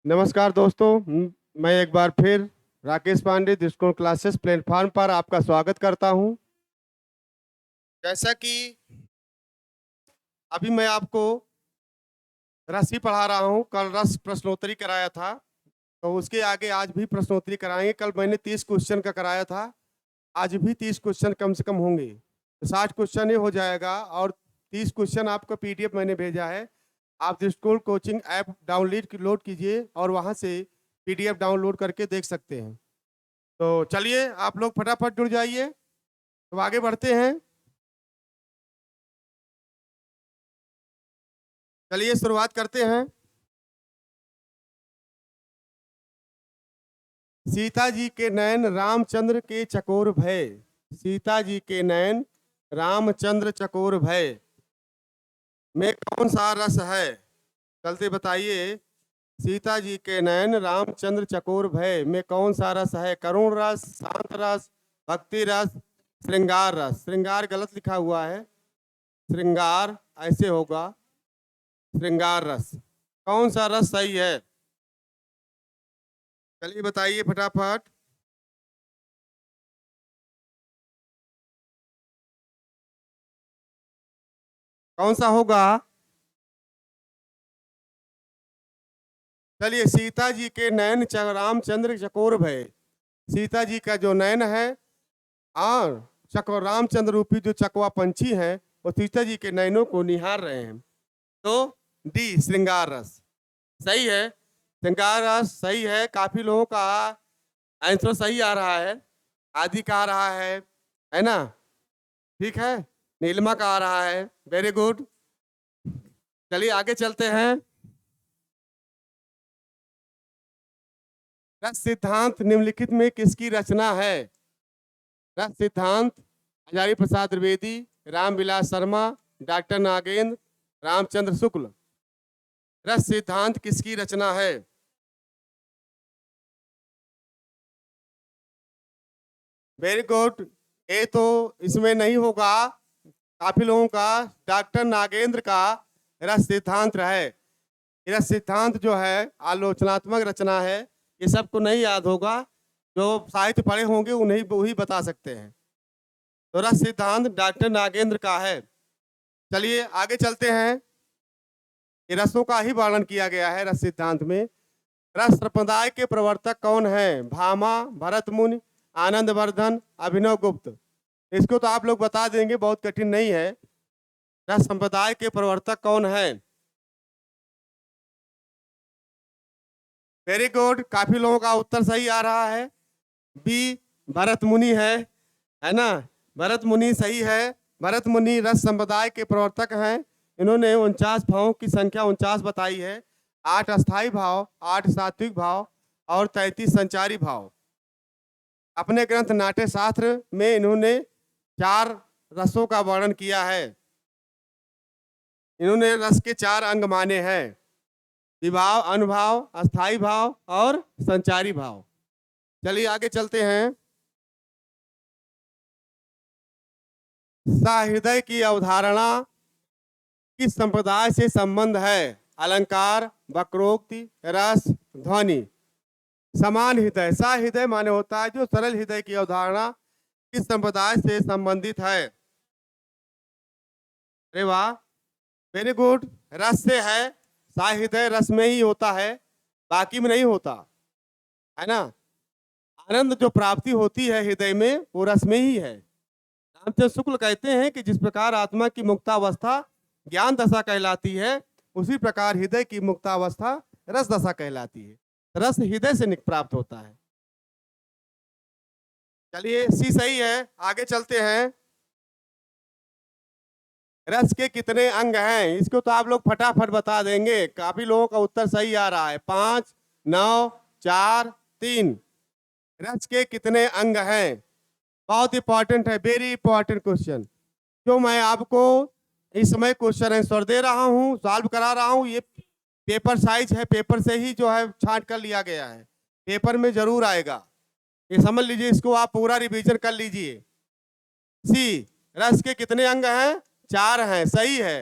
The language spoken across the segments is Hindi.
नमस्कार दोस्तों। मैं एक बार फिर राकेश पांडे दृष्टिकोण क्लासेस प्लेटफॉर्म पर आपका स्वागत करता हूं। जैसा कि अभी मैं आपको रस ही पढ़ा रहा हूं, कल रस प्रश्नोत्तरी कराया था, तो उसके आगे आज भी प्रश्नोत्तरी कराएंगे। कल मैंने 30 क्वेश्चन का कराया था, आज भी 30 क्वेश्चन कम से कम होंगे, तो 60 क्वेश्चन ही हो जाएगा। और 30 क्वेश्चन आपको पीडीएफ मैंने भेजा है, आप दृष्टिकोण कोचिंग ऐप डाउनलोड कीजिए और वहां से पीडीएफ डाउनलोड करके देख सकते हैं। तो चलिए आप लोग फटाफट जुड़ जाइए, तो आगे बढ़ते हैं। चलिए शुरुआत करते हैं। सीता जी के नयन रामचंद्र के चकोर भय। सीता जी के नयन रामचंद्र चकोर भय में कौन सा रस है? जल्दी बताइए। सीता जी के नयन रामचंद्र चकोर भय में कौन सा रस है? करुण रस, शांत रस, भक्ति रस, श्रृंगार रस। श्रृंगार गलत लिखा हुआ है, श्रृंगार ऐसे होगा, श्रृंगार रस। कौन सा रस सही है? चलिए बताइए फटाफट। कौन सा होगा? चलिए, सीता जी के नयन रामचंद्र चकोर भय। सीता जी का जो नयन है और चकोर रामचंद्र रूपी जो चकवा पंछी है, वो सीता जी के नयनों को निहार रहे हैं। तो डी श्रृंगार रस सही है। श्रृंगार रस सही है। काफी लोगों का आंसर सही आ रहा है। आदि का आ रहा है ना? ठीक है। नीलिमा का आ रहा है, वेरी गुड। चलिए आगे चलते हैं। रस सिद्धांत निम्नलिखित में किसकी रचना है? रस सिद्धांत हजारी प्रसाद द्विवेदी, रामविलास शर्मा, डॉक्टर नागेंद्र, रामचंद्र शुक्ल। रस सिद्धांत किसकी रचना है? Very good. ये तो इसमें नहीं होगा। काफी लोगों का डॉक्टर नागेंद्र का रस सिद्धांत है। रस सिद्धांत जो है आलोचनात्मक रचना है, ये सबको नहीं याद होगा, जो साहित्य पढ़े होंगे उन्हें वही बता सकते हैं। तो रस सिद्धांत डॉक्टर नागेंद्र का है। चलिए आगे चलते हैं। ये रसों का ही वर्णन किया गया है रस सिद्धांत में। रस संप्रदाय के प्रवर्तक कौन है? भामा, भरत मुनि, आनंद वर्धन, अभिनव गुप्त। इसको तो आप लोग बता देंगे, बहुत कठिन नहीं है। रस संप्रदाय के प्रवर्तक कौन है? Very good. काफी लोगों का उत्तर सही आ रहा है। बी भरत मुनि है ना? भरत मुनि सही है। भरत मुनि रस संप्रदाय के प्रवर्तक हैं। इन्होंने 49 भावों की संख्या 49 बताई है। 8 अस्थाई भाव, 8 सात्विक भाव और 33 संचारी भाव। अपने ग्रंथ नाट्य शास्त्र में इन्होंने 4 रसों का वर्णन किया है। इन्होंने रस के 4 अंग माने हैं: विभाव, अनुभाव, अस्थाई भाव और संचारी भाव। चलिए आगे चलते हैं। सहृदय की अवधारणा किस संप्रदाय से संबंध है? अलंकार, वक्रोक्ति, रस, ध्वनि। समान हृदय, सहृदय माने होता है जो सरल हृदय की अवधारणा किस संप्रदाय से संबंधित है? अरे वाह, वेरी गुड। रस से है। सहृदय रस में ही होता है, बाकी में नहीं होता, है ना? आनंद जो प्राप्ति होती है हृदय में, वो रस में ही है। रामचंद्र शुक्ल कहते हैं कि जिस प्रकार आत्मा की मुक्तावस्था ज्ञान दशा कहलाती है, उसी प्रकार हृदय की मुक्तावस्था रस दशा कहलाती है। रस हृदय से प्राप्त होता है। चलिए सी सही है। आगे चलते हैं। रस के कितने अंग हैं? इसको तो आप लोग फटाफट बता देंगे। काफी लोगों का उत्तर सही आ रहा है। 5, 9, 4, 3। रस के कितने अंग हैं? बहुत इंपॉर्टेंट है, वेरी इंपॉर्टेंट क्वेश्चन, जो मैं आपको इस समय क्वेश्चन आंसर दे रहा हूँ, सॉल्व करा रहा हूँ। ये पेपर साइज है, पेपर से ही जो है छांट कर लिया गया है, पेपर में जरूर आएगा। ये समझ लीजिए, इसको आप पूरा रिवीजन कर लीजिए। सी, रस के कितने अंग हैं? 4 हैं, सही है।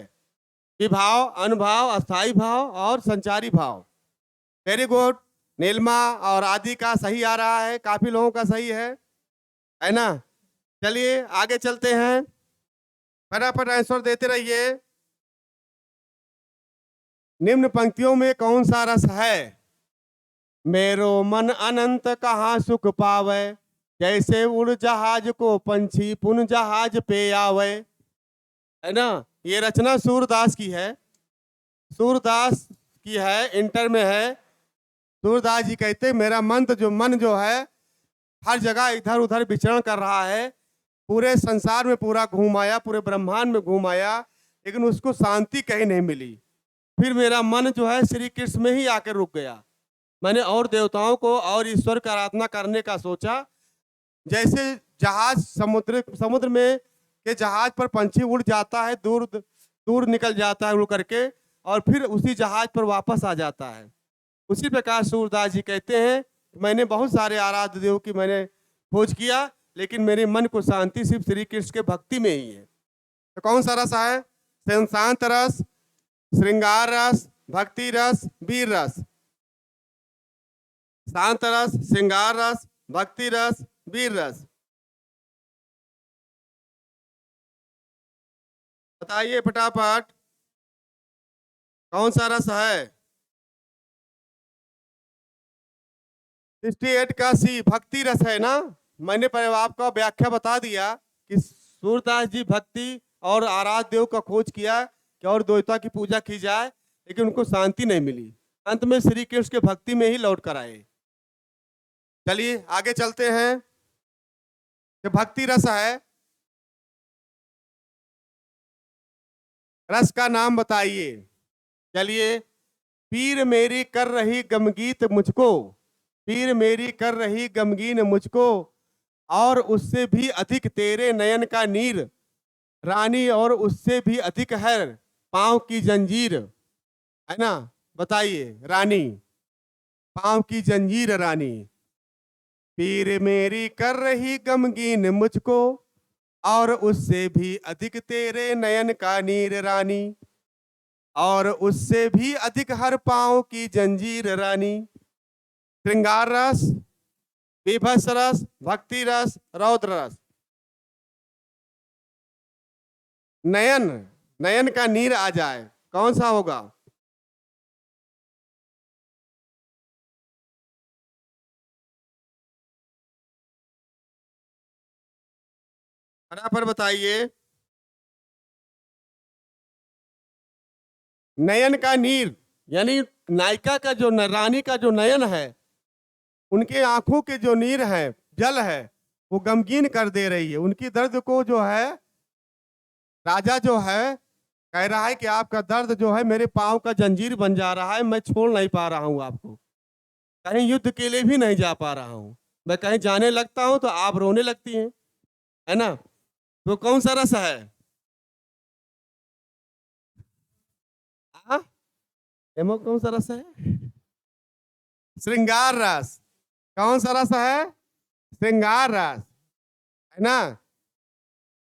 विभाव, अनुभाव, अस्थाई भाव और संचारी भाव। Very good. नीलमा और आदि का सही आ रहा है, काफी लोगों का सही है ना। चलिए आगे चलते हैं, फटाफट आंसर देते रहिए। निम्न पंक्तियों में कौन सा रस है? मेरो मन अनंत कहाँ सुख पावे, जैसे उड़ जहाज को पंछी पुन जहाज पे आवे। है ना, ये रचना सूरदास की है, सूरदास की है, इंटर में है। सूरदास जी कहते मेरा मन जो है हर जगह इधर उधर विचरण कर रहा है, पूरे संसार में पूरा घूम आया, पूरे ब्रह्मांड में घूम आया, लेकिन उसको शांति कहीं नहीं मिली। फिर मेरा मन जो है श्री कृष्ण में ही आकर रुक गया। मैंने और देवताओं को और ईश्वर की आराधना करने का सोचा। जैसे जहाज समुद्र में के जहाज पर पंछी उड़ जाता है, दूर दूर निकल जाता है उड़ करके, और फिर उसी जहाज पर वापस आ जाता है। उसी प्रकार सूरदास जी कहते हैं मैंने बहुत सारे आराध्य देव की मैंने खोज किया, लेकिन मेरे मन को शांति सिर्फ श्री कृष्ण के भक्ति में ही है। तो कौन सा रस है? शांत रस, श्रृंगार रस, भक्ति रस, वीर रस। शांत रस, श्रृंगार रस, भक्ति रस, वीर रस। बताइए फटाफट कौन सा रस है? 68 का सी भक्ति रस है ना। मैंने पहले आपको व्याख्या बता दिया कि सूरदास जी भक्ति और आराध्य देव का खोज किया कि और देवता की पूजा की जाए, लेकिन उनको शांति नहीं मिली। अंत में श्री कृष्ण के भक्ति में ही लौट कर आए। चलिए आगे चलते हैं कि भक्ति रस है, रस का नाम बताइए। चलिए, पीर मेरी कर रही गमगीत मुझको, पीर मेरी कर रही गमगीन मुझको, और उससे भी अधिक तेरे नयन का नीर रानी, और उससे भी अधिक है पांव की जंजीर। है ना, बताइए रानी, पांव की जंजीर रानी। पीर मेरी कर रही गमगीन मुझको, और उससे भी अधिक तेरे नयन का नीर रानी, और उससे भी अधिक हर पांव की जंजीर रानी। श्रृंगार रस, विभस रस, भक्ति रस, रौद्र रस। नयन, नयन का नीर आ जाए, कौन सा होगा? बराबर बताइए। नयन का नीर यानी नायिका का जो रानी का जो नयन है, उनके आंखों के जो नीर है, जल है, वो गमगीन कर दे रही है। उनकी दर्द को जो है राजा जो है कह रहा है कि आपका दर्द जो है मेरे पांव का जंजीर बन जा रहा है, मैं छोड़ नहीं पा रहा हूं आपको, कहीं युद्ध के लिए भी नहीं जा पा रहा हूं, मैं कहीं जाने लगता हूं तो आप रोने लगती हैं। है ना, तो कौन सा रस है? एमो कौन सा रस है? श्रृंगार रस। कौन सा रस है? श्रृंगार रस। है ना,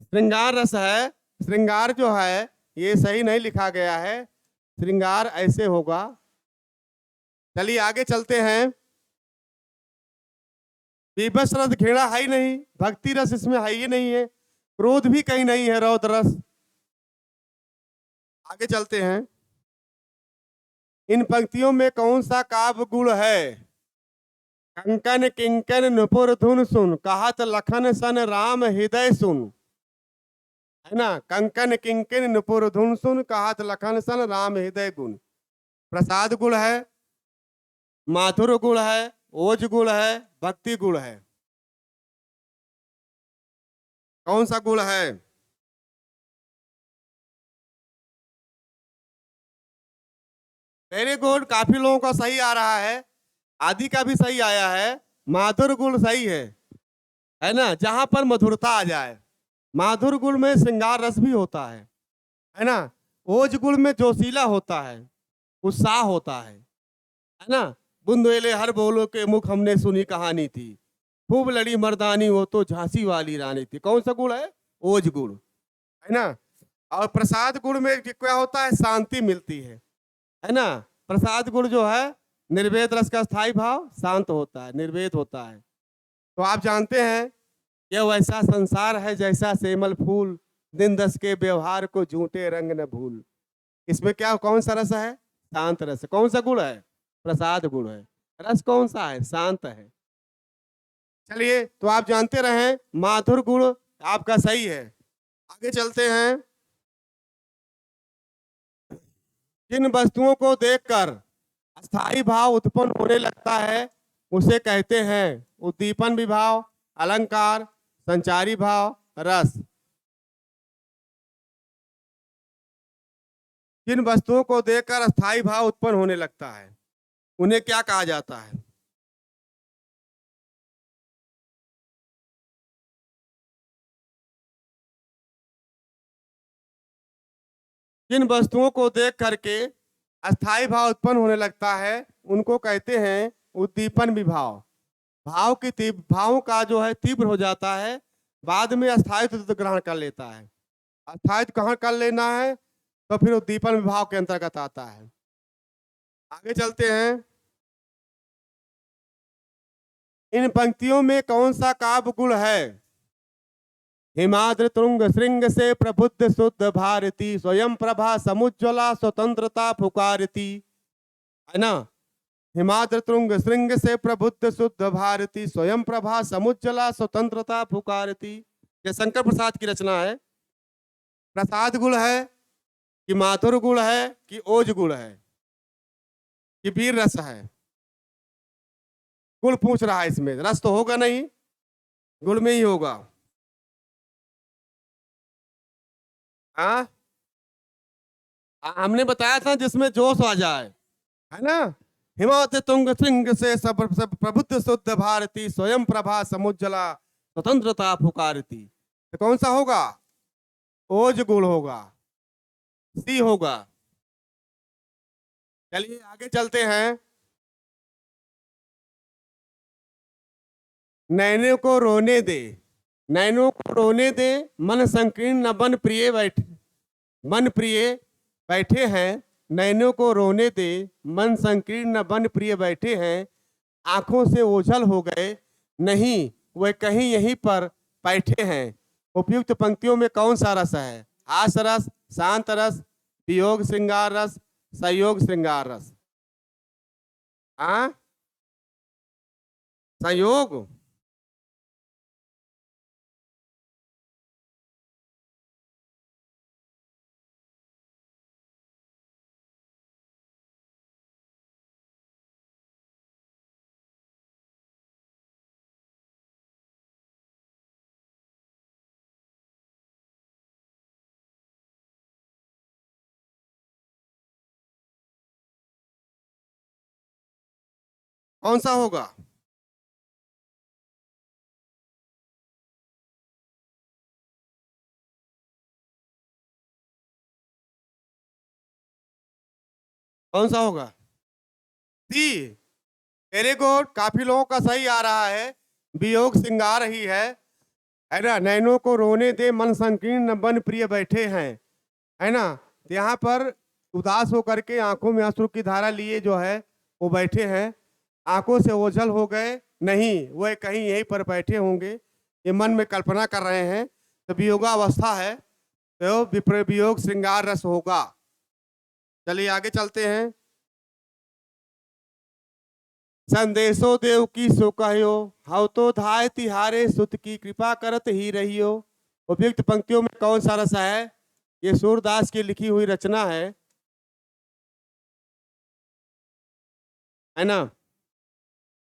श्रृंगार रस है। श्रृंगार जो है ये सही नहीं लिखा गया है, श्रृंगार ऐसे होगा। चलिए आगे चलते हैं। विभस रस घृणा है ही नहीं, भक्ति रस इसमें है ही नहीं है, क्रोध भी कहीं नहीं है, रौद्र रस। आगे चलते हैं। इन पंक्तियों में कौन सा काव्य गुण है? कंकन किंकन नुपुर धुन सुन, कहत लखन सन राम हृदय सुन। है ना, कंकन किंकन नुपुर धुन सुन, कहत लखन सन राम हृदय गुण। प्रसाद गुण है, माधुर गुण है, ओज गुण है, भक्ति गुण है। कौन सा गुण है? वेरी गुड, काफी लोगों का सही आ रहा है, आदि का भी सही आया है, माधुर गुण सही है ना, जहां पर मधुरता आ जाए। माधुर गुण में श्रृंगार रस भी होता है ना। ओज गुण में जोशीला होता है, उत्साह होता है ना। बुंदेले हर बोलो के मुख हमने सुनी कहानी थी, खूब लड़ी मर्दानी वो तो झांसी वाली रानी थी। कौन सा गुण है? ओज गुण। है ना, और प्रसाद गुण में क्या होता है? शांति मिलती है ना। प्रसाद गुण जो है निर्वेद रस का स्थायी भाव शांत होता है, निर्वेद होता है। तो आप जानते हैं यह वैसा संसार है जैसा सेमल फूल, दिन दस के व्यवहार को झूठे रंग न भूल। इसमें क्या कौन सा रस है? शांत रस। कौन सा गुण है? प्रसाद गुण है। रस कौन सा है? शांत है। चलिए, तो आप जानते रहे माधुर गुण आपका सही है। आगे चलते हैं। जिन वस्तुओं को देखकर अस्थाई भाव उत्पन्न होने लगता है उसे कहते हैं उद्दीपन विभाव, अलंकार, संचारी भाव, रस। जिन वस्तुओं को देखकर अस्थाई भाव उत्पन्न होने लगता है उन्हें क्या कहा जाता है? जिन वस्तुओं को देख करके अस्थाई भाव उत्पन्न होने लगता है उनको कहते हैं उद्दीपन विभाव। भावों का जो है तीव्र हो जाता है, बाद में अस्थायित्व ग्रहण कर लेता है। अस्थायित्व कहाँ कर लेना है? तो फिर उद्दीपन विभाव के अंतर्गत आता है। आगे चलते हैं। इन पंक्तियों में कौन सा काव्य गुण है? हिमाद्र तुंग श्रृंग से प्रबुद्ध शुद्ध भारती, स्वयं प्रभा समुज्ज्वला स्वतंत्रता पुकारती। है ना? हिमाद्र तुंग श्रृंग से प्रबुद्ध शुद्ध भारती, स्वयं प्रभा समुज्ज्वला स्वतंत्रता पुकारती। ये शंकर प्रसाद की रचना है। प्रसाद गुण है कि माधुर गुण है कि ओज गुण है कि वीर रस है? गुण पूछ रहा है, इसमें रस तो होगा नहीं, गुण में ही होगा। हाँ, हमने बताया था जिसमें जोश आ जाए, है ना? हिमात तुंग श्रृंग से सब प्रबुद्ध शुद्ध भारती, स्वयं प्रभा समुज्ज्वला स्वतंत्रता पुकारती। तो कौन सा होगा? ओज गुण होगा, सी होगा। चलिए आगे चलते हैं। नैनों को रोने दे, नैनों को रोने दे, मन संकीर्ण न बन प्रिय बैठे, मन प्रिय बैठे हैं। नैनों को रोने दे, मन संकीर्ण न बन प्रिय बैठे हैं। आंखों से ओझल हो गए, नहीं वह कहीं यहीं पर बैठे हैं। उपयुक्त पंक्तियों में कौन सा रस है? आस रस, शांत रस, वियोग श्रृंगार रस, संयोग श्रृंगार रस। हाँ, संयोग। कौन सा होगा? कौन सा होगा? सी। वेरी गुड, काफी लोगों का सही आ रहा है। वियोग श्रृंगार ही है ना? नैनों को रोने दे, मन संकीर्ण न बन प्रिय बैठे हैं, है ना? तो यहाँ पर उदास होकर के आंखों में अश्रु की धारा लिए जो है वो बैठे हैं। आंखों से ओझल हो गए, नहीं वह कहीं यहीं पर बैठे होंगे, ये मन में कल्पना कर रहे हैं। तो वियोगावस्था है, तो वियोग श्रृंगार रस होगा। चलिए आगे चलते हैं। संदेशो देव की सो कहो, हव तो धाय तिहारे सुत की कृपा करत ही रहियो। उपयुक्त पंक्तियों में कौन सा रस है? ये सूरदास की लिखी हुई रचना है ना?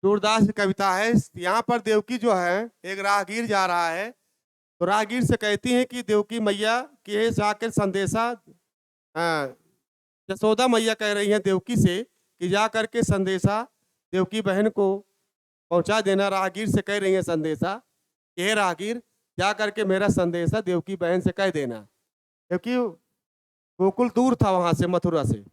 सूरदास की कविता है। यहाँ पर देवकी जो है, एक राहगीर जा रहा है, तो राहगीर से कहती है कि देवकी मैया के जाकर संदेशा, यशोदा मैया कह रही हैं देवकी से कि जा करके संदेशा देवकी बहन को पहुंचा देना। राहगीर से कह रही है संदेशा कि हे राहगीर, जा करके मेरा संदेशा देवकी बहन से कह देना, क्योंकि गोकुल दूर था वहां से, मथुरा से,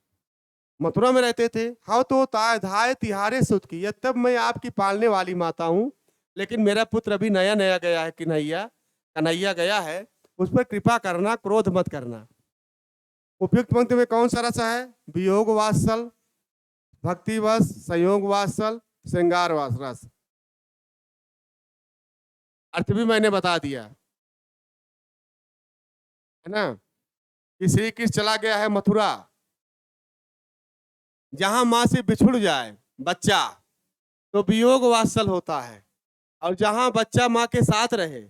मथुरा में रहते थे। हाँ, तो धाय तिहारे सुत की, तब मैं आपकी पालने वाली माता हूँ, लेकिन मेरा पुत्र अभी नया नया गया है, कन्हैया गया है, उस पर कृपा करना, क्रोध मत करना। उपयुक्त पंक्ति में कौन सा रस है? वियोग वात्सल, भक्ति वश, संयोग वात्सल, श्रृंगार रस। अर्थ भी मैंने बता दिया है ना कि श्री कृष्ण चला गया है मथुरा, जहां मां से बिछुड़ जाए बच्चा तो वियोग वात्सल होता है, और जहां बच्चा मां के साथ रहे,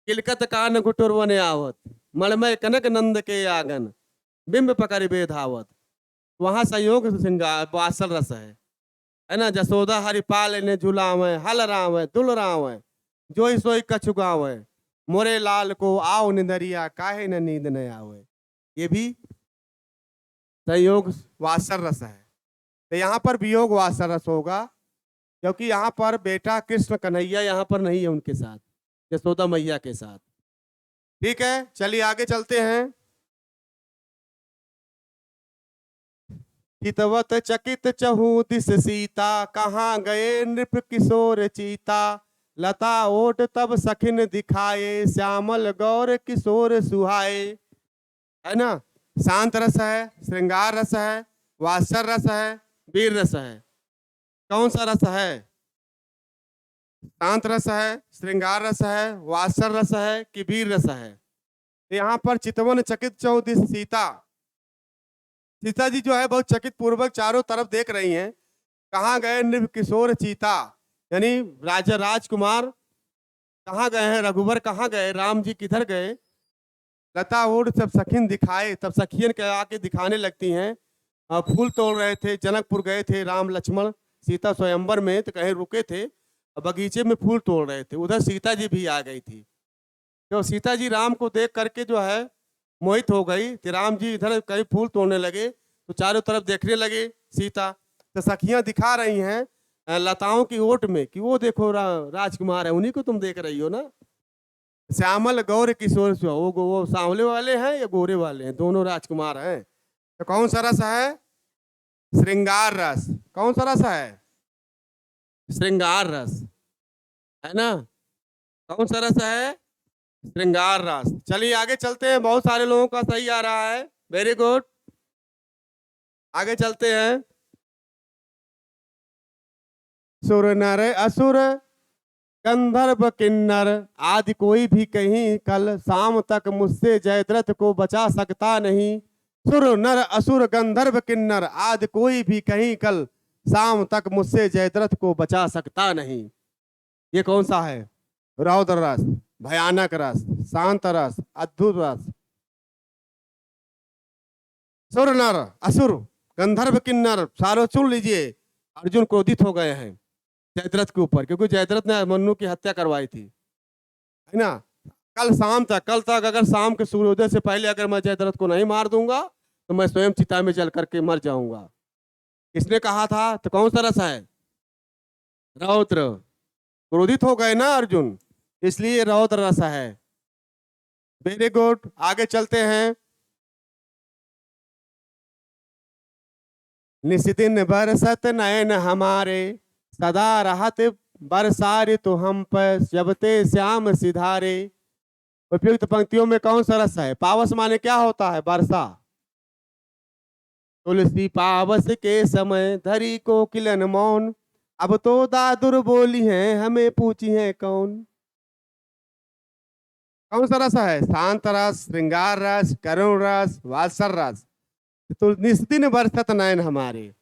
किलकत कान घुटुर वने आवत, मणमय कनक नंद के आंगन, बिंब पकड़ बेधावत, वहां संयोग श्रृंगार वात्सल रस है ना। जसोदा हरिपाल ने झुलावे, हल रावे दुल रावे, जोई सोई कछुगावे, मोरे लाल को आओ निंदरिया, काहे न नींद न आवे। ये भी संयोग वात्सल रस है। तो यहाँ पर वियोग वात्सल रस होगा, क्योंकि यहाँ पर बेटा कृष्ण कन्हैया यहाँ पर नहीं है उनके साथ, यशोदा मैया के साथ। ठीक है, चलिए आगे चलते हैं। हितवत चकित चहु दिस सीता, कहाँ गए नृप किशोर चीता, लता ओट तब सखिन दिखाए, श्यामल गौर किशोर सुहाए। है ना, शांत रस है, श्रृंगार रस है, वात्सल रस है, वीर रस है। कौन सा रस है? शांत रस है, श्रृंगार रस है, वात्सल रस है कि वीर रस है? यहाँ पर चितवन चकित चौदिस सीता, सीता जी जो है बहुत चकित पूर्वक चारों तरफ देख रही हैं। कहाँ गए नृप किशोर चीता, यानी राजा राजकुमार कहाँ गए हैं, रघुवर कहाँ गए, राम जी किधर गए। लता ओढ़ सब सखिन दिखाए, तब सखियन के आके दिखाने लगती हैं। फूल तोड़ रहे थे, जनकपुर गए थे राम लक्ष्मण सीता स्वयंवर में, तो कहीं रुके थे, बगीचे में फूल तोड़ रहे थे, उधर सीता जी भी आ गई थी। तो सीता जी राम को देख करके जो है मोहित हो गई, तो राम जी इधर कहीं फूल तोड़ने लगे, तो चारों तरफ देखने लगे सीता। तो सखियां दिखा रही हैं लताओं की ओट में कि वो देखो राजकुमार है, उन्हीं को तुम देख रही हो ना। श्यामल गौर किशोर, वो सांवले वाले हैं या गोरे वाले हैं, दोनों राजकुमार हैं। तो कौन सा रस है? श्रृंगार रस। कौन सा रस है? श्रृंगार रस, है ना। कौन सा रस है? श्रृंगार रस। चलिए आगे चलते हैं, बहुत सारे लोगों का सही आ रहा है, वेरी गुड। आगे चलते हैं। सुर नर असुर गंधर्व किन्नर, आदि कोई भी कहीं कल, शाम तक मुझसे जयद्रथ को बचा सकता नहीं। सुर नर असुर गंधर्व किन्नर, आदि कोई भी कहीं कल, शाम तक मुझसे जयद्रथ को बचा सकता नहीं। ये कौन सा है? रौद्र रस, भयानक रस, शांत रस, अद्भुत रस। सुर नर असुर गंधर्व किन्नर, सारों सुन लीजिए। अर्जुन क्रोधित हो गए हैं जयद्रथ के ऊपर, क्योंकि जयद्रथ ने मन्नु की हत्या करवाई थी, है ना। कल शाम तक, कल तक अगर शाम के सूर्योदय से पहले अगर मैं जयद्रथ को नहीं मार दूंगा तो मैं स्वयं चिता में जल करके मर जाऊंगा। किसने कहा था? तो कौन सा रस है? रौद्र। क्रोधित हो गए ना अर्जुन, इसलिए रौद्र रस है। वेरी गुड, आगे चलते हैं। निस्दिन बरसत नयन हमारे, सदा रहत बरसा ऋतु हम पर, जब ते श्याम सिधारे। उपयुक्त पंक्तियों में कौन सा रस है? पावस माने क्या होता है? वर्षा। तुलसी पावस के समय धरी को किलन मौन, अब तो दादुर बोली हैं हमें पूछी है कौन। कौन सा रस है? शांत रस, श्रृंगार रस, करुण रस, वात्सल रस। तो निस्दिन बरसत नयन हमारे,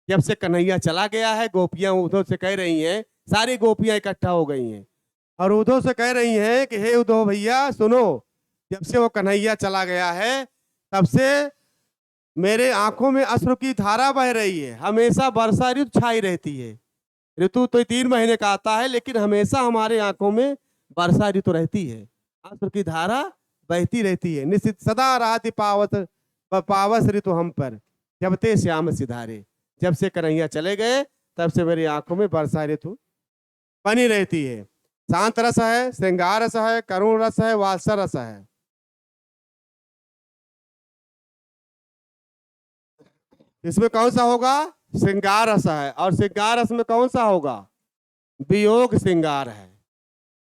जब से कन्हैया चला गया है, गोपियां उद्धव से कह रही हैं, सारी गोपियां इकट्ठा हो गई हैं और उद्धव से कह रही हैं कि हे उद्धव भैया सुनो, जब से वो कन्हैया चला गया है तब से मेरे आंखों में अश्रु की धारा बह रही है। हमेशा वर्षा ऋतु छाई रहती है। ऋतु तो 3 महीने का आता है, लेकिन हमेशा हमारे आंखों में वर्षा ऋतु रहती है, अश्रु की धारा बहती रहती है। निश्चित सदा रहती पावत पावस ऋतु हम पर, जब ते श्याम सिधारे। जब से कन्हैया चले गए तब से मेरी आंखों में वर्षा ऋतु बनी रहती है। शांत रस है, श्रृंगार रस है, करुण रस है, वात्सल रस है। इसमें कौन सा होगा? श्रृंगार रस है। और श्रृंगार रस में कौन सा होगा? वियोग श्रृंगार है।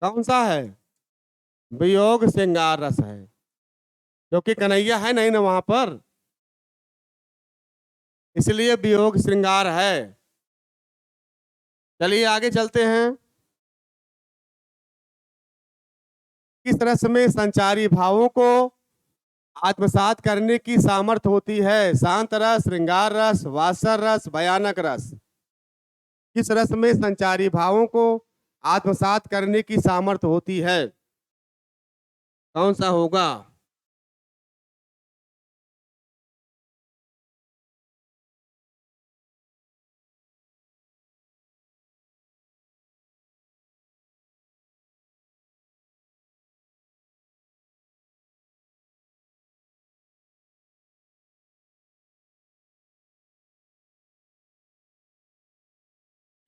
कौन सा है? वियोग श्रृंगार रस है, क्योंकि कन्हैया है नहीं ना वहां पर। इसलिए वियोग श्रृंगार है। चलिए आगे चलते हैं। किस रस में संचारी भावों को आत्मसात करने की सामर्थ्य होती है? शांत रस, श्रृंगार रस, वात्सल रस, भयानक रस। किस रस में संचारी भावों को आत्मसात करने की सामर्थ्य होती है? कौन सा होगा?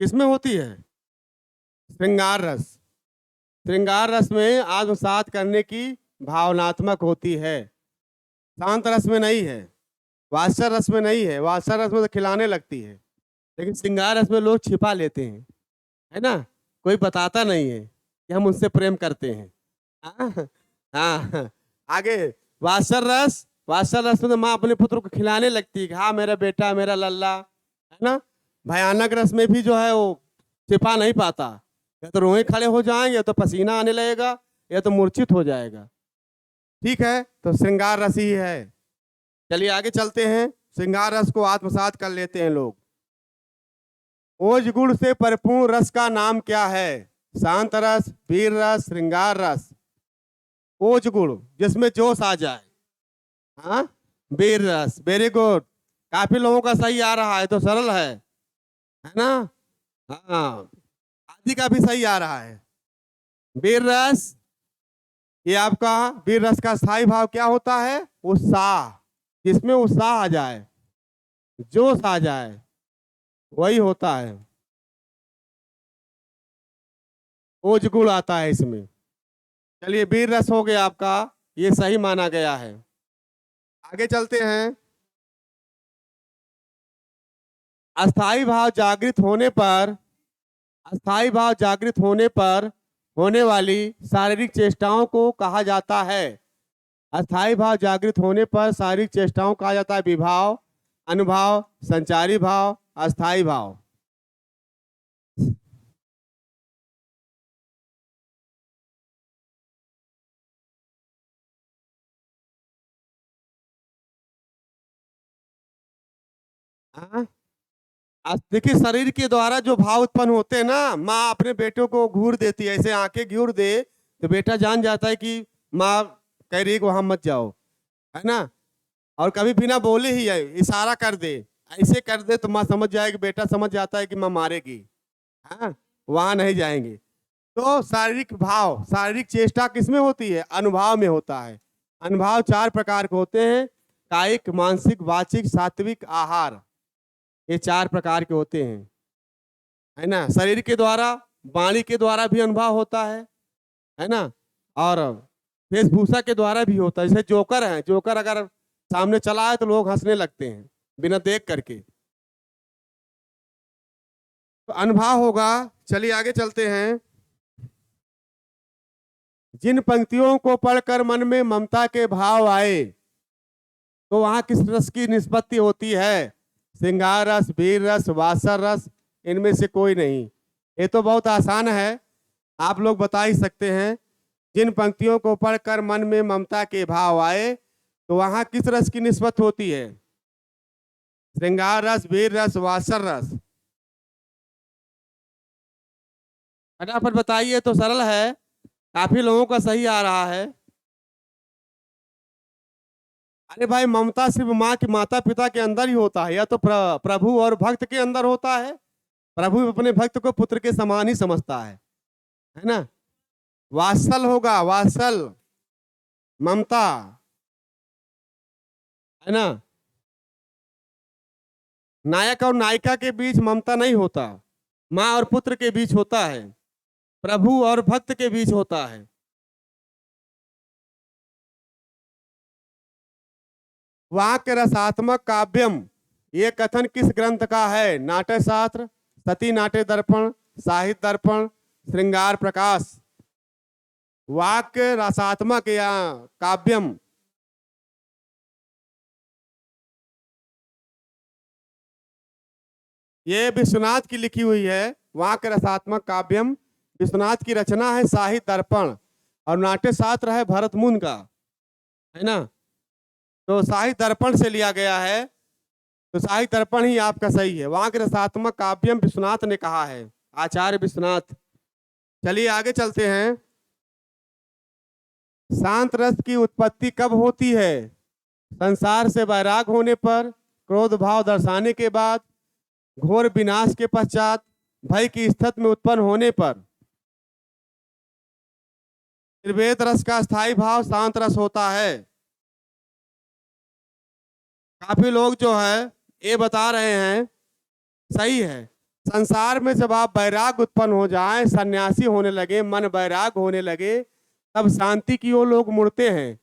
किसमें होती है? श्रृंगार रस। श्रृंगार रस में आत्मसात करने की भावनात्मक होती है, शांत रस में नहीं है, वात्सल रस में नहीं है। वात्सल रस में तो खिलाने लगती है, लेकिन श्रृंगार रस में लोग छिपा लेते हैं, है ना। कोई बताता नहीं है कि हम उनसे प्रेम करते हैं। हाँ हाँ। आगे वात्सल रस। वात्सल रस में तो माँ अपने पुत्र को खिलाने लगती है कि हाँ मेरा बेटा, मेरा लल्ला, है ना। भयानक रस में भी जो है वो छिपा नहीं पाता, या तो रोए खड़े हो जाएंगे, या तो पसीना आने लगेगा, या तो मूर्छित हो जाएगा। ठीक है, तो श्रृंगार रस ही है। चलिए आगे चलते हैं। श्रृंगार रस को आत्मसात कर लेते हैं लोग। ओज गुण से परिपूर्ण रस का नाम क्या है? शांत रस, वीर रस, श्रृंगार रस। ओज गुण जिसमें जोश आ जाए। हाँ, वीर रस। Very good. काफी लोगों का सही आ रहा है, तो सरल है ना। हाँ, आदि का भी सही आ रहा है। वीर रस, ये आपका वीर रस का स्थायी भाव क्या होता है? उत्साह। जिसमें उत्साह आ जाए, जोश आ जाए, वही होता है। ओज गुण आता है इसमें। चलिए वीर रस हो गया आपका, ये सही माना गया है। आगे चलते हैं। अस्थाई भाव जागृत होने पर, अस्थाई भाव जागृत होने पर होने वाली शारीरिक चेष्टाओं को कहा जाता है। अस्थाई भाव जागृत होने पर शारीरिक चेष्टाओं कहा जाता है विभाव, अनुभाव, संचारी भाव, अस्थाई भाव। हाँ? देखिए शरीर के द्वारा जो भाव उत्पन्न होते हैं ना, माँ अपने बेटों को घूर देती है, ऐसे आंखें घूर दे तो बेटा जान जाता है कि माँ कह रही है कि वहां मत जाओ, है ना। और कभी बिना बोले ही है, इशारा कर दे, ऐसे कर दे तो माँ समझ जाएगी, बेटा समझ जाता है कि माँ मारेगी। हाँ, वहां नहीं जाएंगे। तो शारीरिक भाव, शारीरिक चेष्टा किसमें होती है? अनुभाव में होता है। अनुभाव चार प्रकार के होते हैं: कायिक, मानसिक, वाचिक, सात्विक, आहार। ये चार प्रकार के होते हैं, है ना। शरीर के द्वारा, वाणी के द्वारा भी अनुभव होता है ना। और वेशभूषा के द्वारा भी होता है। जैसे जोकर है, जोकर अगर सामने चला है तो लोग हंसने लगते हैं बिना देख करके, तो अनुभव होगा। चलिए आगे चलते हैं। जिन पंक्तियों को पढ़कर मन में ममता के भाव आए, तो वहां किस रस की निष्पत्ति होती है? श्रृंगार रस, वीर रस, वात्सल रस, इनमें से कोई नहीं। ये तो बहुत आसान है, आप लोग बता ही सकते हैं। जिन पंक्तियों को पढ़कर मन में ममता के भाव आए, तो वहां किस रस की निष्पत्ति होती है? श्रृंगार रस, वीर रस, वात्सल रस। फटाफट बताइए, तो सरल है, काफी लोगों का सही आ रहा है। अरे भाई, ममता सिर्फ माँ के, माता पिता के अंदर ही होता है, या तो प्रभु और भक्त के अंदर होता है। प्रभु अपने भक्त को पुत्र के समान ही समझता है ना। वात्सल होगा, वात्सल, ममता, है ना। नायक और नायिका के बीच ममता नहीं होता, माँ और पुत्र के बीच होता है, प्रभु और भक्त के बीच होता है। वाक्य रसात्मक काव्यम, ये कथन किस ग्रंथ का है? नाट्य शास्त्र, सती नाट्य दर्पण, साहित्य दर्पण, श्रृंगार प्रकाश। वाक्य रसात्मक या काव्यम, ये विश्वनाथ की लिखी हुई है, वहाँ के रसात्मक काव्यम विश्वनाथ की रचना है साहित्य दर्पण, और नाट्य शास्त्र है भरत मुनि का, है ना। तो साहित्य दर्पण से लिया गया है, तो साहित्य दर्पण ही आपका सही है। वहाँ के रसात्मक काव्यम विश्वनाथ ने कहा है, आचार्य विश्वनाथ। चलिए आगे चलते हैं। शांत रस की उत्पत्ति कब होती है? संसार से वैराग होने पर, क्रोध भाव दर्शाने के बाद, घोर विनाश के पश्चात, भय की स्थिति में उत्पन्न होने पर। निर्वेद रस का स्थायी भाव शांत रस होता है। काफी लोग जो है ये बता रहे हैं, सही है। संसार में जब आप वैराग उत्पन्न हो जाए, सन्यासी होने लगे, मन वैराग होने लगे, तब शांति की ओर लोग मुड़ते हैं।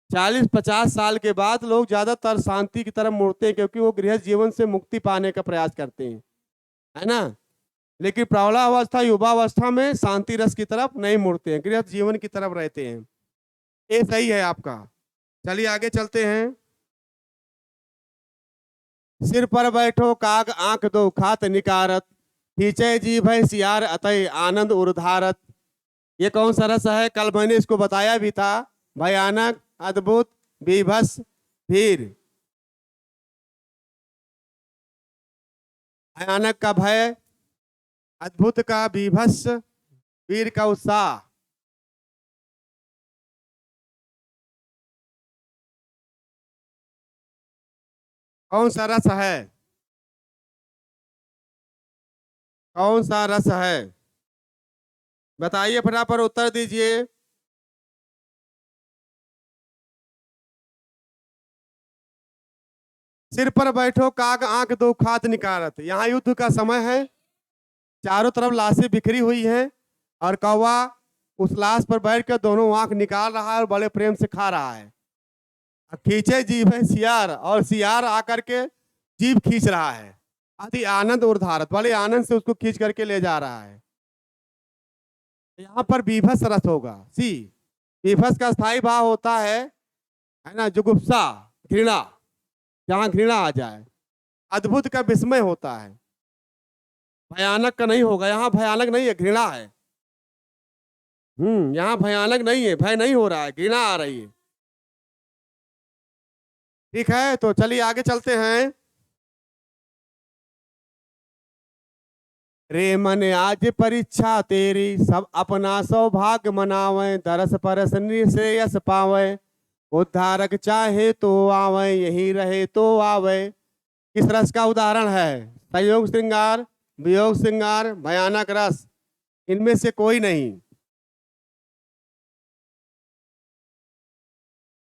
40-50 साल के बाद लोग ज्यादातर शांति की तरफ मुड़ते हैं, क्योंकि वो गृहस्थ जीवन से मुक्ति पाने का प्रयास करते हैं, है ना। लेकिन प्रौढ़ावस्था युवावस्था में शांति रस की तरफ नहीं मुड़ते हैं, गृहस्थ जीवन की तरफ रहते हैं। ये सही है आपका। चलिए आगे चलते हैं। सिर पर बैठो काग आंख दो खात निकारत, खींचे जी भय सियार अतय आनंद उर्धारत। ये कौन सा रस है? कल मैंने इसको बताया भी था। भयानक, अद्भुत, बीभत्स, भीर। भयानक का भय, अद्भुत का बीभत्स, वीर का उत्साह। कौन सा रस है? कौन सा रस है? बताइए, फटाफट उत्तर दीजिए। सिर पर बैठो काग आंख दो खात निकारत। यहाँ युद्ध का समय है, चारों तरफ लाशें बिखरी हुई हैं, और कौवा उस लाश पर बैठ कर दोनों आंख निकाल रहा है और बड़े प्रेम से खा रहा है। खींचे जीभ है सियार, और सियार आकर के जीभ खींच रहा है। अति आनंद उर्धारत, बड़े आनंद से उसको खींच करके ले जा रहा है। यहाँ पर बीभत्स रस होगा। सी, बीभत्स का स्थायी भाव होता है ना, जुगुप्सा, घृणा, जहां घृणा आ जाए। अद्भुत का विस्मय होता है। भयानक का नहीं होगा, यहाँ भयानक नहीं है, घृणा है। यहाँ भयानक नहीं है, भय नहीं हो रहा है, घृणा आ रही है। ठीक है, तो चलिए आगे चलते हैं। रे मन आज परीक्षा तेरी, सब अपना सौभाग्य मनावे, दरस परस निश्रेयस पावे, उद्धारक चाहे तो आवे, यही रहे तो आवे। किस रस का उदाहरण है? संयोग श्रृंगार, वियोग श्रृंगार, भयानक रस, इनमें से कोई नहीं।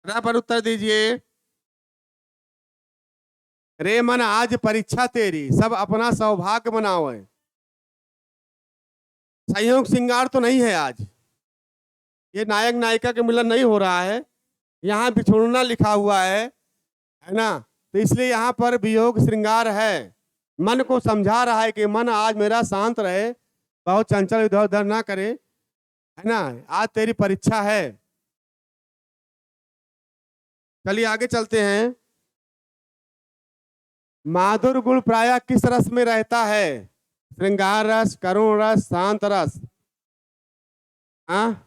पर उत्तर दीजिए। रे मन आज परीक्षा तेरी, सब अपना सौभाग्य मनावे। संयोग श्रृंगार तो नहीं है आज, ये नायक नायिका के मिलन नहीं हो रहा है, यहाँ बिछोड़ना लिखा हुआ है ना। तो इसलिए यहाँ पर वियोग श्रृंगार है। मन को समझा रहा है कि मन आज मेरा शांत रहे, बहुत चंचल इधर उधर ना करे, है ना, आज तेरी परीक्षा है। चलिए आगे चलते हैं। माधुर गुण प्राय किस रस में रहता है? श्रृंगार रस, करुण रस, शांत रस। हाँ,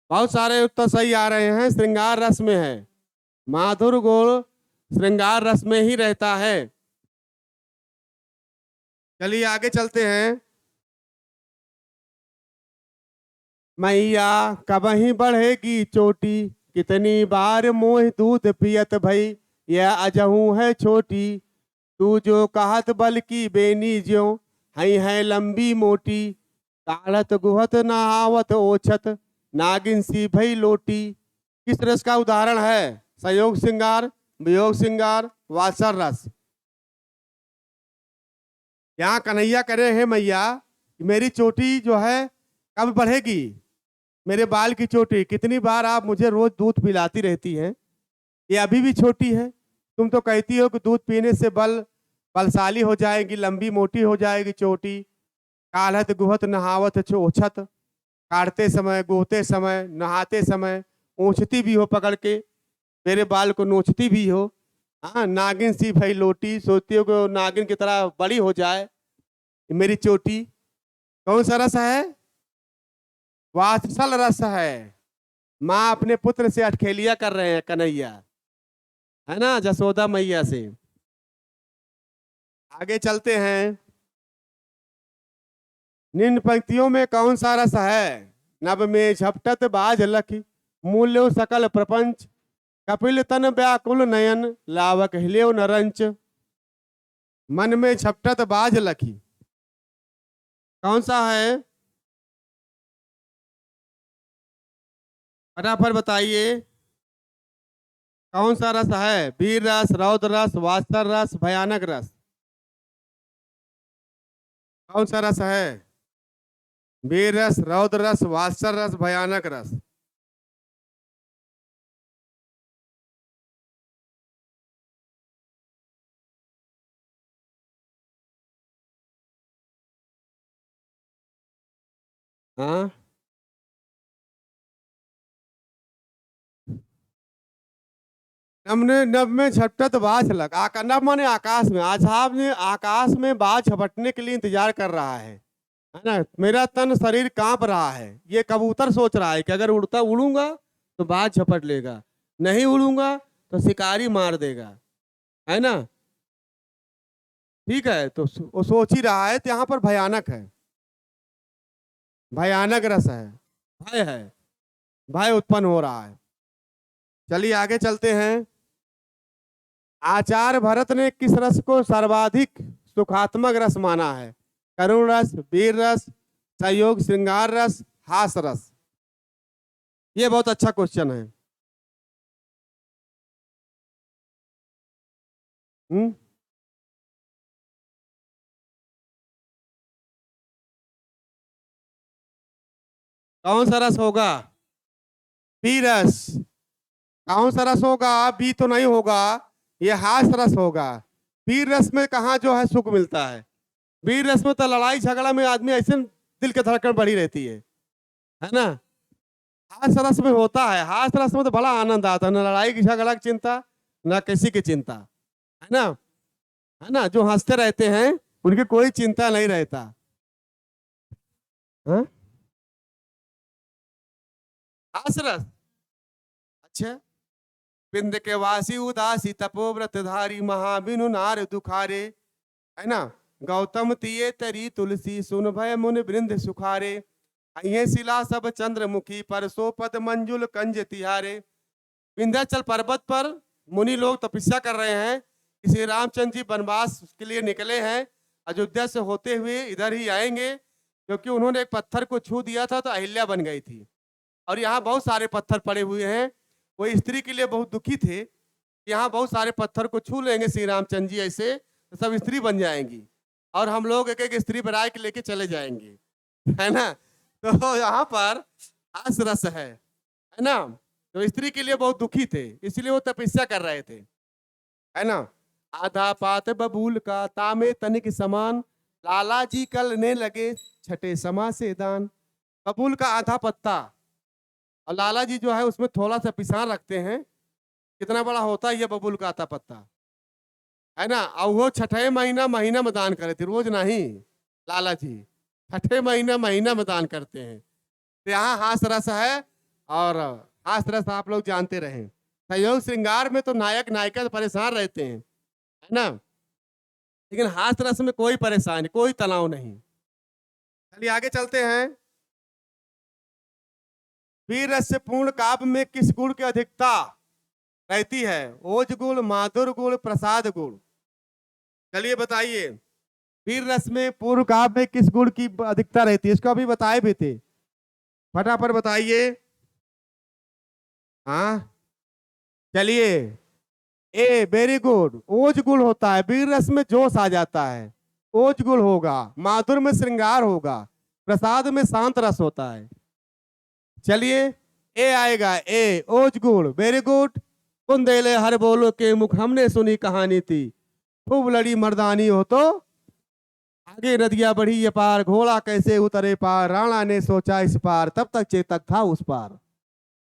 बहुत सारे उत्तर सही आ रहे हैं, श्रृंगार रस में है। माधुर गुण श्रृंगार रस में ही रहता है। चलिए आगे चलते हैं। मैया कबही बढ़ेगी चोटी, कितनी बार मोह दूध पियत भई, यह अजहू है छोटी, तू जो कहत बल की बेनी ज्यो, हई है लंबी मोटी, काढ़त गुहत नहावत ओछत, नागिन सी भई लोटी। किस रस का उदाहरण है? संयोग श्रृंगार, वियोग श्रृंगार, वात्सल रस। यहाँ कन्हैया करे हैं, मैया मेरी चोटी जो है कब बढ़ेगी, मेरे बाल की चोटी, कितनी बार आप मुझे रोज दूध पिलाती रहती हैं, ये अभी भी छोटी है। तुम तो कहती हो कि दूध पीने से बलशाली हो जाएगी, लंबी मोटी हो जाएगी चोटी। काढ़त गुहत नहावत ओछत, काटते समय, गोते समय, नहाते समय ओछती भी हो, पकड़ के मेरे बाल को नोचती भी हो, हाँ, नागिन सी भाई लोटी, सोचती हो कि नागिन की तरह बड़ी हो जाए मेरी चोटी। कौन सा रस है? वात्सल रस है। माँ अपने पुत्र से अठखेलिया कर रहे हैं कन्हैया, है ना, जसोदा मैया से। आगे चलते हैं। निम्न पंक्तियों में कौन सा रस है? नभ में झपटत बाज लखी, मूल्यो सकल प्रपंच, कपिल तन व्याकुल नयन, लावक हिल्यो नरंच। मन में झपटत बाज लखी कौन सा है? फटाफट बताइए। कौन सा रस है? वीर रस, रौद्र रस, वात्सल रस, भयानक रस? कौन सा रस है? वीर रस, रौद्र रस, वात्सल रस, भयानक रस? हाँ, नमने नभ में झपटत बाज लग, नभ माने आकाश में। आज आपने आकाश में बाज झपटने के लिए इंतजार कर रहा है ना। मेरा तन शरीर कांप रहा है। ये कबूतर सोच रहा है कि अगर उड़ूंगा तो बाज झपट लेगा, नहीं उड़ूंगा तो शिकारी मार देगा, है ना। ठीक है, तो वो सोच ही रहा है। तो यहाँ पर भयानक है, भयानक रस है, भय है, भय उत्पन्न हो रहा है। चलिए आगे चलते हैं। आचार्य भरत ने किस रस को सर्वाधिक सुखात्मक रस माना है? करुण रस, वीर रस, संयोग श्रृंगार रस, हास रस? ये बहुत अच्छा क्वेश्चन है। हम्म कौन सा रस होगा? बी रस। कौन सा रस होगा? बी तो नहीं होगा, ये हास रस होगा। वीर रस में कहा जो है सुख मिलता है? वीर रस में तो लड़ाई झगड़ा में आदमी ऐसे दिल की धड़कन बढ़ी रहती है ना। हास रस में होता है, हास रस में तो बड़ा आनंद आता है, ना लड़ाई की झगड़ा की चिंता, ना किसी की चिंता, है ना। है ना, जो हंसते रहते हैं उनकी कोई चिंता नहीं रहता। हाँ? हास रस। अच्छा। बिंद के वासी उदासी तपोव्रत धारी, महाबिनु नार दुखारे, है ना। गौतम तिये तरी तुलसी, सुन भय मुन बृंद सुखारे, अये शिला सब चंद्रमुखी, परसो पद मंजुल कंज तिहारे। विंध्याचल पर्वत पर मुनि लोग तपस्या कर रहे हैं। श्री रामचंद्र जी वनवास के लिए निकले हैं, अयोध्या से होते हुए इधर ही आएंगे, क्योंकि उन्होंने एक पत्थर को छू दिया था तो अहिल्या बन गई थी। और यहाँ बहुत सारे पत्थर पड़े हुए हैं। वो स्त्री के लिए बहुत दुखी थे, यहाँ बहुत सारे पत्थर को छू लेंगे श्री रामचंद्र जी ऐसे तो सब स्त्री बन जाएंगी, और हम लोग एक एक स्त्री बनाए के लेके चले जाएंगे, है ना। तो यहाँ पर हास रस है ना। तो स्त्री के लिए बहुत दुखी थे, इसलिए वो तपस्या कर रहे थे, है ना। आधा पात बबूल का तामे तनिक समान, लाला जी करने लगे छठे समा से दान। बबूल का आधा पत्ता, और लाला जी जो है उसमें थोड़ा सा पिसान रखते हैं। कितना बड़ा होता है ये बबूल का आधा पत्ता, है ना। और वो छठे महीना महीना में दान करे थे, रोज नहीं। लाला जी छठे महीना महीना में दान करते हैं। तो यहाँ हास रस है, और हास रस आप लोग जानते रहे। संयोग श्रृंगार में तो नायक नायिका परेशान रहते हैं, है ना। लेकिन हास रस में कोई परेशानी, कोई तनाव नहीं। चलिए आगे चलते हैं। वीर रस से पूर्ण काव्य में किस गुण की अधिकता रहती है? ओज गुण, माधुर गुण, प्रसाद गुण? चलिए बताइए। वीर रस में पूर्ण काव्य में किस गुण की अधिकता रहती है? इसको अभी बताए भी थे, फटाफट बताइए। हाँ, चलिए। ए वेरी गुड, ओज गुण होता है। वीर रस में जोश आ जाता है, ओज गुण होगा। माधुर में श्रृंगार होगा, प्रसाद में शांत रस होता है। चलिए, ए आएगा, ए ओज गुण, वेरी गुड। कुंदेले हर बोलो के मुख, हमने सुनी कहानी थी, खूब लड़ी मर्दानी हो तो आगे नदियां बढ़ी ये पार, घोड़ा कैसे उतरे पार, राणा ने सोचा इस पार, तब तक चेतक था उस पार,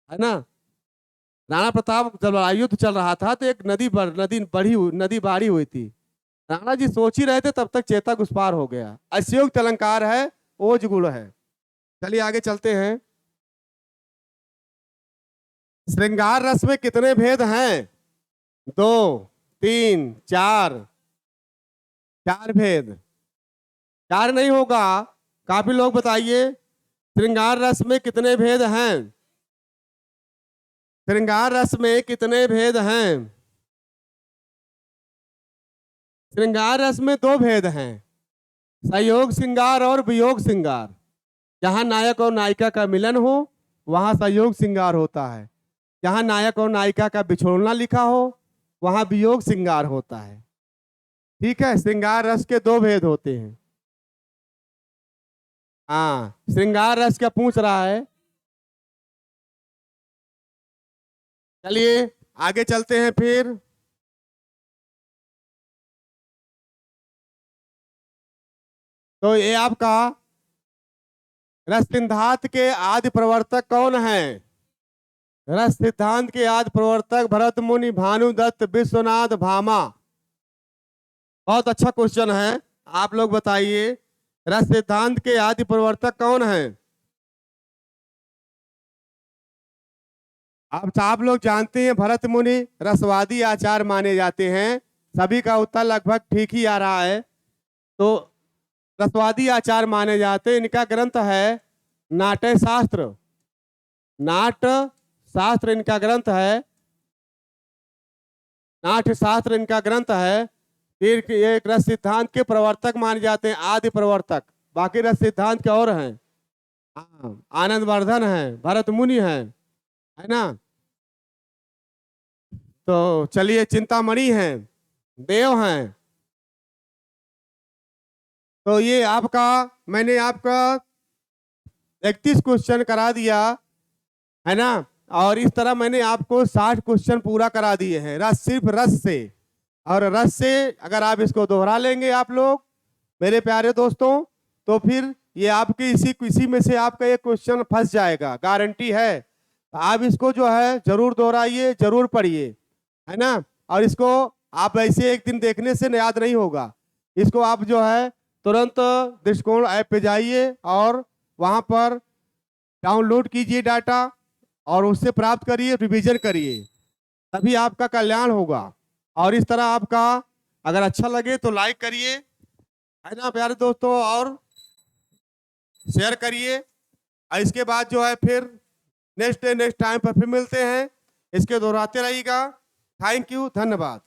है ना। राणा प्रताप जब युद्ध चल रहा था तो एक नदी बाढ़ी हुई थी। राणा जी सोच ही रहे थे, तब तक चेता उस पार हो गया। अस्योक्त अलंकार है, ओज गुण है। चलिए आगे चलते हैं। श्रृंगार रस में कितने भेद हैं? 2, 3, 4। 4 भेद। 4 नहीं होगा, काफी लोग बताइए श्रृंगार रस में कितने भेद हैं? श्रृंगार रस में कितने भेद हैं? श्रृंगार रस में 2 भेद हैं, संयोग श्रृंगार और वियोग श्रृंगार। जहां नायक और नायिका का मिलन हो वहां संयोग श्रृंगार होता है, जहां नायक और नायिका का बिछोड़ना लिखा हो वहां वियोग श्रृंगार होता है। ठीक है, श्रृंगार रस के 2 भेद होते हैं। हाँ, श्रृंगार रस क्या पूछ रहा है? चलिए आगे चलते हैं फिर। तो ये आपका रस सिद्धांत के आदि प्रवर्तक कौन है? रस सिद्धांत के आदि प्रवर्तक भरत मुनि, भानुदत्त, विश्वनाथ, भामा। बहुत अच्छा क्वेश्चन है, आप लोग बताइए रस सिद्धांत के आदि प्रवर्तक कौन है? आप लोग जानते हैं भरत मुनि रसवादी आचार्य माने जाते हैं। सभी का उत्तर लगभग ठीक ही आ रहा है। तो रसवादी आचार्य माने जाते, इनका ग्रंथ है नाट्य शास्त्र। नाट्य शास्त्र इनका ग्रंथ है, नाट्य शास्त्र इनका ग्रंथ है। फिर ये रस सिद्धांत के प्रवर्तक माने जाते हैं, आदि प्रवर्तक। बाकी रस सिद्धांत के और हैं, आनंद वर्धन है, भरत मुनि है ना। तो चलिए चिंतामणि हैं, देव हैं। तो ये आपका मैंने आपका 31 क्वेश्चन करा दिया है ना, और इस तरह मैंने आपको 60 क्वेश्चन पूरा करा दिए हैं रस, सिर्फ रस से। और रस से अगर आप इसको दोहरा लेंगे आप लोग मेरे प्यारे दोस्तों, तो फिर ये आपके इसी में से आपका एक क्वेश्चन फंस जाएगा, गारंटी है। आप इसको जो है जरूर दोहराइए, जरूर पढ़िए, है ना। और इसको आप ऐसे एक दिन देखने से याद नहीं होगा, इसको आप जो है तुरंत दृष्टिकोण ऐप पे जाइए और वहां पर डाउनलोड कीजिए डाटा और उससे प्राप्त करिए, रिवीजन करिए, तभी आपका कल्याण होगा। और इस तरह आपका अगर अच्छा लगे तो लाइक करिए, है ना प्यारे दोस्तों, और शेयर करिए। और इसके बाद जो है फिर नेक्स्ट टाइम पर फिर मिलते हैं, इसके दोहराते रहिएगा। थैंक यू, धन्यवाद।